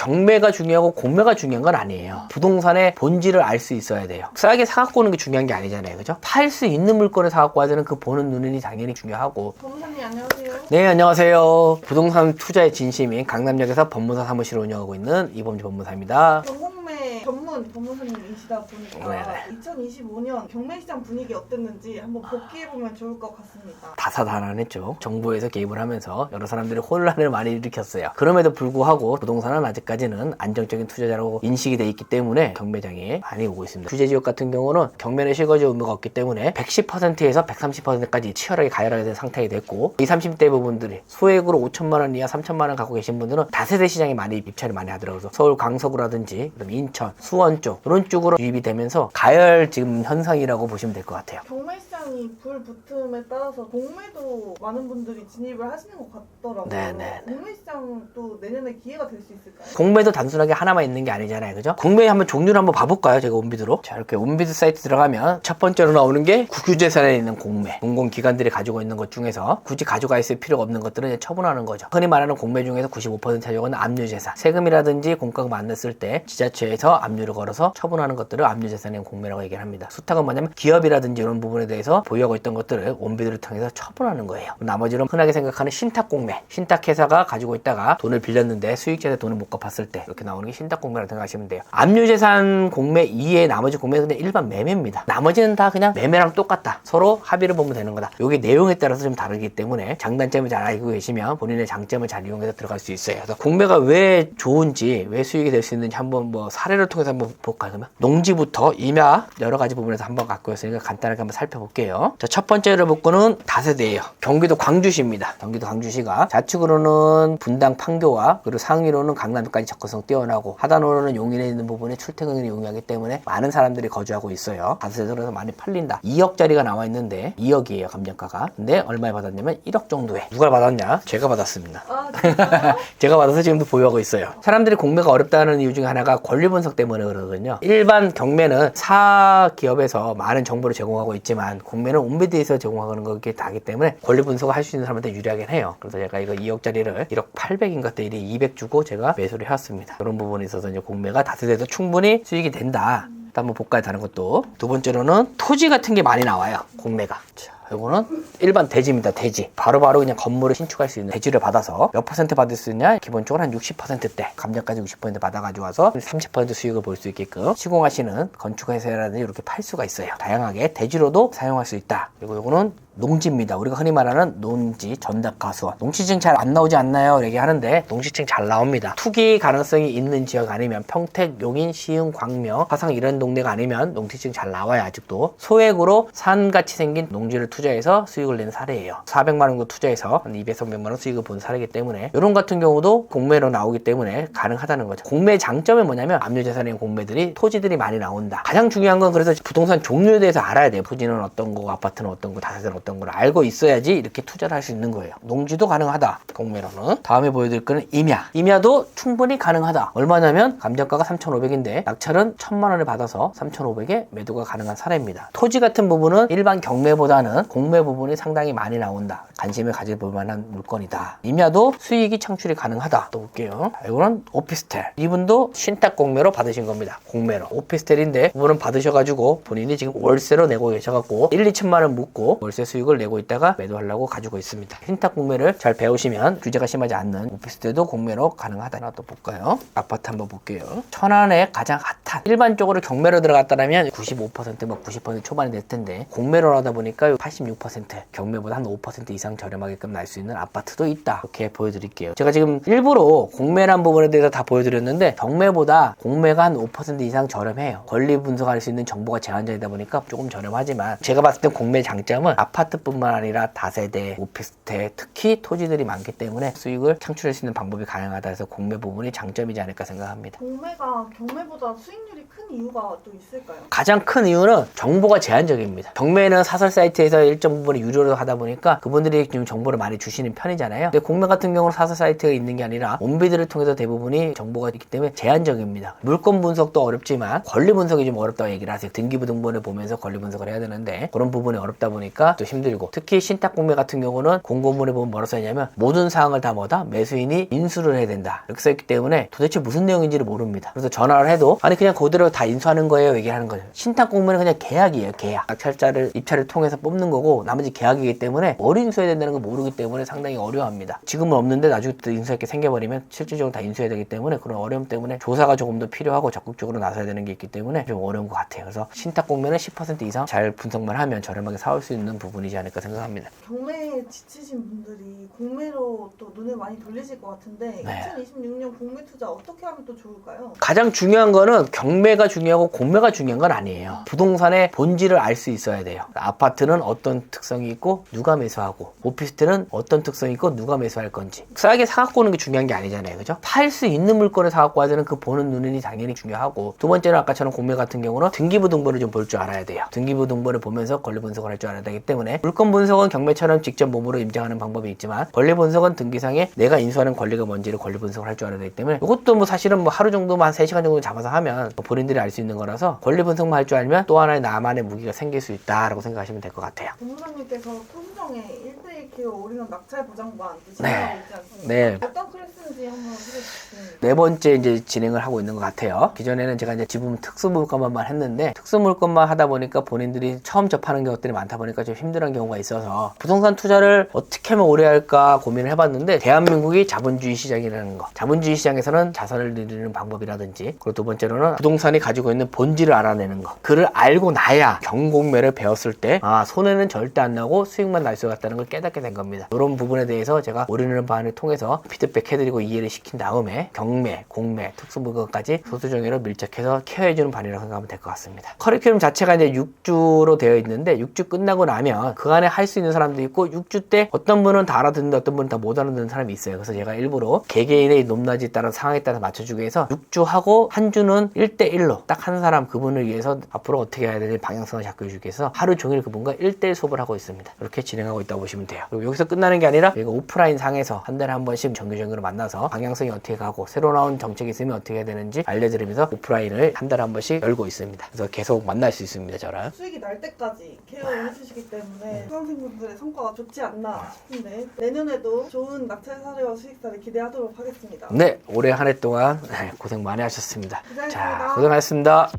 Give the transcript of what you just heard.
경매가 중요하고 공매가 중요한 건 아니에요. 부동산의 본질을 알 수 있어야 돼요. 싸게 사갖고 오는 게 중요한 게 아니잖아요. 그죠? 팔 수 있는 물건을 사갖고 와야 되는 그 보는 눈이 당연히 중요하고. 법무사님 안녕하세요. 네, 안녕하세요. 부동산 투자의 진심인 강남역에서 법무사 사무실을 운영하고 있는 이범주 법무사입니다. 경매 전문 법무사님이시다 보니까 네네. 2025년 경매시장 분위기 어땠는지 한번 복귀해보면 좋을 것 같습니다. 다사다난했죠. 정부에서 개입을 하면서 여러 사람들이 혼란을 많이 일으켰어요. 그럼에도 불구하고 부동산은 아직까지는 안정적인 투자자라고 인식이 돼 있기 때문에 경매장에 많이 오고 있습니다. 규제지역 같은 경우는 경매는 실거주 의무가 없기 때문에 110%에서 130%까지 치열하게 가열하게 된 상태가 됐고 20, 30대 부분들이 소액으로 5천만 원 이하 3천만 원 갖고 계신 분들은 다세대 시장에 많이 입찰을 많이 하더라고요. 그래서 서울 강서구라든지 인천, 수원 쪽 이런 쪽으로 유입이 되면서 가열 지금 현상이라고 보시면 될 것 같아요. 경매시장이 불붙음에 따라서 공매도 많은 분들이 진입을 하시는 것 같더라고요. 네네. 공매시장도 내년에 기회가 될 수 있을까요? 공매도 단순하게 하나만 있는 게 아니잖아요. 그죠? 공매 한번 종류를 한번 봐볼까요? 제가 온비드로. 자, 이렇게 온비드 사이트 들어가면 첫 번째로 나오는 게 국유재산에 있는 공매. 공공기관들이 가지고 있는 것 중에서 굳이 가져가 있을 필요가 없는 것들은 이제 처분하는 거죠. 흔히 말하는 공매 중에서 95% 차지하는 압류재산. 세금이라든지 공과금 안 냈을 때 지자체에서 압류를 걸어서 처분하는 것들을 압류재산의 공매라고 얘기를 합니다. 수탁은 뭐냐면 기업이라든지 이런 부분에 대해서 보유하고 있던 것들을 온비드를 통해서 처분하는 거예요. 나머지는 흔하게 생각하는 신탁공매. 신탁회사가 가지고 있다가 돈을 빌렸는데 수익자한테 돈을 못 갚았을 때 이렇게 나오는 게 신탁공매라고 생각하시면 돼요. 압류재산 공매 이외에 나머지 공매는 그냥 일반 매매입니다. 나머지는 다 그냥 매매랑 똑같다. 서로 합의를 보면 되는 거다. 이게 내용에 따라서 좀 다르기 때문에 장단점을 잘 알고 계시면 본인의 장점을 잘 이용해서 들어갈 수 있어요. 그래서 공매가 왜 좋은지 왜 수익이 될 수 있는지 한번 뭐 사례를 통해서 한번 볼까요? 그러면 농지부터 임야 여러 가지 부분에서 한번 갖고 있으니까 간단하게 한번 살펴볼게요. 자, 첫 번째로 볼 거는 다세대예요. 경기도 광주시입니다. 경기도 광주시가 좌측으로는 분당 판교와 그리고 상위로는 강남까지 접근성 뛰어나고 하단으로는 용인에 있는 부분에 출퇴근이 용이하기 때문에 많은 사람들이 거주하고 있어요. 다세대로 많이 팔린다. 2억짜리가 나와 있는데 2억이에요 감정가가. 근데 얼마에 받았냐면 1억 정도에. 누가 받았냐? 제가 받았습니다. 아, 진짜요? 제가 받아서 지금도 보유하고 있어요. 사람들이 공매가 어렵다는 이유 중에 하나가 권리 분석 때문에 그러거든요. 일반 경매는 사기업에서 많은 정보를 제공하고 있지만 공매는 온비드에서 제공하는 거기 다기 때문에 권리 분석을 할 수 있는 사람한테 유리하긴 해요. 그래서 제가 이거 2억짜리를 1억 800인가 때 200 주고 제가 매수를 해왔습니다. 그런 부분에 있어서 이제 공매가 다세대도 충분히 수익이 된다. 또 한번 볼까요? 다른 것도. 두 번째로는 토지 같은 게 많이 나와요. 공매가. 자, 이거는 일반 대지입니다. 대지. 바로바로 그냥 건물을 신축할 수 있는 대지를 받아서 몇 퍼센트 받을 수 있냐? 기본적으로 한 60%대. 감정까지 60% 받아가지고 와서 30% 수익을 볼 수 있게끔 시공하시는 건축회사라든지 이렇게 팔 수가 있어요. 다양하게 대지로도 사용할 수 있다. 그리고 이거는 농지입니다. 우리가 흔히 말하는 농지 전답가수원. 농지증 잘 안 나오지 않나요? 얘기하는데 농지증 잘 나옵니다. 투기 가능성이 있는 지역 아니면 평택, 용인, 시흥, 광명, 화성 이런 동네가 아니면 농지증 잘 나와요. 아직도. 소액으로 산같이 생긴 농지를 투자해서 수익을 낸 사례예요. 400만 원 정도 투자해서 한 200, 300만 원 수익을 본 사례이기 때문에 이런 같은 경우도 공매로 나오기 때문에 가능하다는 거죠. 공매의 장점은 뭐냐면 압류재산의 공매들이 토지들이 많이 나온다. 가장 중요한 건 그래서 부동산 종류에 대해서 알아야 돼요. 토지는 어떤 거, 아파트는 어떤 거, 다세대는 어떤 걸 알고 있어야지 이렇게 투자를 할 수 있는 거예요. 농지도 가능하다. 공매로는. 다음에 보여드릴 거는 임야. 임야도 충분히 가능하다. 얼마냐면 감정가가 3,500인데 낙찰은 1,000만 원을 받아서 3,500에 매도가 가능한 사례입니다. 토지 같은 부분은 일반 경매보다는 공매 부분이 상당히 많이 나온다. 관심을 가져볼 만한 물건이다. 임야도 수익이 창출이 가능하다. 또 볼게요. 이거는 오피스텔. 이분도 신탁 공매로 받으신 겁니다. 공매로. 오피스텔인데 이분은 받으셔가지고 본인이 지금 월세로 내고 계셔갖고 1, 2천만 원 묻고 월세 수익을 내고 있다가 매도하려고 가지고 있습니다. 신탁 공매를 잘 배우시면 규제가 심하지 않는 오피스텔도 공매로 가능하다. 하나 또 볼까요? 아파트 한번 볼게요. 천안에 가장 핫한 일반적으로 경매로 들어갔다면 95% 뭐 90% 초반이 될 텐데 공매로 하다 보니까 86% 경매보다 한 5% 이상 저렴하게끔 날 수 있는 아파트도 있다. 이렇게 보여드릴게요. 제가 지금 일부러 공매란 부분에 대해서 다 보여드렸는데 경매보다 공매가 한 5% 이상 저렴해요. 권리 분석할 수 있는 정보가 제한적이다 보니까 조금 저렴하지만 제가 봤을 땐 공매 장점은 아파트뿐만 아니라 다세대, 오피스텔, 특히 토지들이 많기 때문에 수익을 창출할 수 있는 방법이 가능하다 해서 공매 부분이 장점이지 않을까 생각합니다. 공매가 경매보다 수익 수익률이 큰 이유가 또 있을까요? 가장 큰 이유는 정보가 제한적입니다. 경매는 사설 사이트에서 일정 부분을 유료로 하다 보니까 그분들이 지금 정보를 많이 주시는 편이잖아요. 근데 공매 같은 경우는 사설 사이트가 있는 게 아니라 온비드를 통해서 대부분이 정보가 있기 때문에 제한적입니다. 물건 분석도 어렵지만 권리 분석이 좀 어렵다고 얘기를 하세요. 등기부 등본을 보면서 권리 분석을 해야 되는데 그런 부분이 어렵다 보니까 또 힘들고, 특히 신탁 공매 같은 경우는 공고문에 보면 뭐라고 써있냐면 모든 사항을 다 뭐다? 매수인이 인수를 해야 된다 이렇게 써있기 때문에 도대체 무슨 내용인지를 모릅니다. 그래서 전화를 해도 아니 그냥 그대로 다 인수하는 거예요 얘기하는 거죠. 신탁 공매는 그냥 계약이에요. 계약. 낙찰자를 입찰을 통해서 뽑는 거고 나머지 계약이기 때문에 뭘 인수해야 된다는 걸 모르기 때문에 상당히 어려워합니다. 지금은 없는데 나중에 또 인수할 게 생겨버리면 실질적으로 다 인수해야 되기 때문에 그런 어려움 때문에 조사가 조금 더 필요하고 적극적으로 나서야 되는 게 있기 때문에 좀 어려운 것 같아요. 그래서 신탁 공매는 10% 이상 잘 분석만 하면 저렴하게 사올 수 있는 부분이지 않을까 생각합니다. 경매에 지치신 분들이 공매로 또 눈을 많이 돌리실 것 같은데 네. 2026년 공매 투자 어떻게 하면 또 좋을까요? 가장 중요한 거는 경매가 중요하고 공매가 중요한 건 아니에요. 부동산의 본질을 알 수 있어야 돼요. 아파트는 어떤 특성이 있고 누가 매수하고, 오피스텔은 어떤 특성이 있고 누가 매수할 건지. 싸게 사갖고 오는 게 중요한 게 아니잖아요. 그죠? 팔 수 있는 물건을 사갖고 와야 되는 그 보는 눈이 당연히 중요하고, 두 번째는 아까처럼 공매 같은 경우는 등기부 등본을 좀 볼 줄 알아야 돼요. 등기부 등본을 보면서 권리 분석을 할 줄 알아야 되기 때문에 물건 분석은 경매처럼 직접 몸으로 임장하는 방법이 있지만 권리 분석은 등기상에 내가 인수하는 권리가 뭔지를 권리 분석을 할 줄 알아야 되기 때문에 이것도 뭐 사실은 뭐 하루 정도만 3시간 정도 잡아서 하면 뭐 본인들이 알 수 있는 거라서 권리 분석만 할 줄 알면 또 하나의 나만의 무기가 생길 수 있다라고 생각하시면 될 것 같아요. 본부장님께서 토수정에 1대1 기호 올인원 낙찰 보장반 네. 진행하고 있지 않습니까? 네. 어떤 클래스인지 한번 해주세요. 네 번째 이제 진행을 하고 있는 것 같아요. 기존에는 제가 이제 지분 특수 물건만 했는데 특수 물건만 하다 보니까 본인들이 처음 접하는 것들이 많다 보니까 좀 힘들은 경우가 있어서 부동산 투자를 어떻게 하면 오래 할까 고민을 해봤는데, 대한민국이 자본주의 시장이라는 거, 자본주의 시장에서는 자산을 늘리는 방법이라든지, 그리고 두 번째로는 부동산이 가지고 있는 본질을 알아내는 거, 그를 알고 나야 경공매를 배웠을 때 손해는 절대 안 나고 수익만 날 수 같다는 걸 깨닫게 된 겁니다. 이런 부분에 대해서 제가 올인하는 반을 통해서 피드백 해드리고 이해를 시킨 다음에 경매, 공매, 특수물건까지 소수정예로 밀착해서 케어해주는 반이라고 생각하면 될 것 같습니다. 커리큘럼 자체가 이제 6주로 되어 있는데 6주 끝나고 나면 그 안에 할 수 있는 사람도 있고 6주 때 어떤 분은 다 알아듣는데 어떤 분은 다 못 알아듣는 사람이 있어요. 그래서 제가 일부러 개개인의 높낮이에 따라 상황에 따라 맞춰주기 위해서 6주 하고 한 주는 1대1로 딱 한 사람 그분을 위해서 앞으로 어떻게 해야 되는지 방향성을 잡고 해주기 위해서 하루 종일 그분과 1대1 수업을 하고 있습니다. 이렇게 진행하고 있다고 보시면 돼요. 그리고 여기서 끝나는 게 아니라 저희가 오프라인 상에서 한 달에 한 번씩 정규적으로 만나서 방향성이 어떻게 가고 새로 나온 정책이 있으면 어떻게 해야 되는지 알려드리면서 오프라인을 한 달에 한 번씩 열고 있습니다. 그래서 계속 만날 수 있습니다. 저랑. 수익이 날 때까지 케어를 해주시기 때문에 수강생분들의 성과가 좋지 않나 싶은데 내년에도 좋은 낙찰 사례와 수익 사례 기대하도록 하겠습니다. 네, 올해 한 해 동안 고생 많이 하셨습니다. 고생하셨습니다. 자, 고생하셨습니다.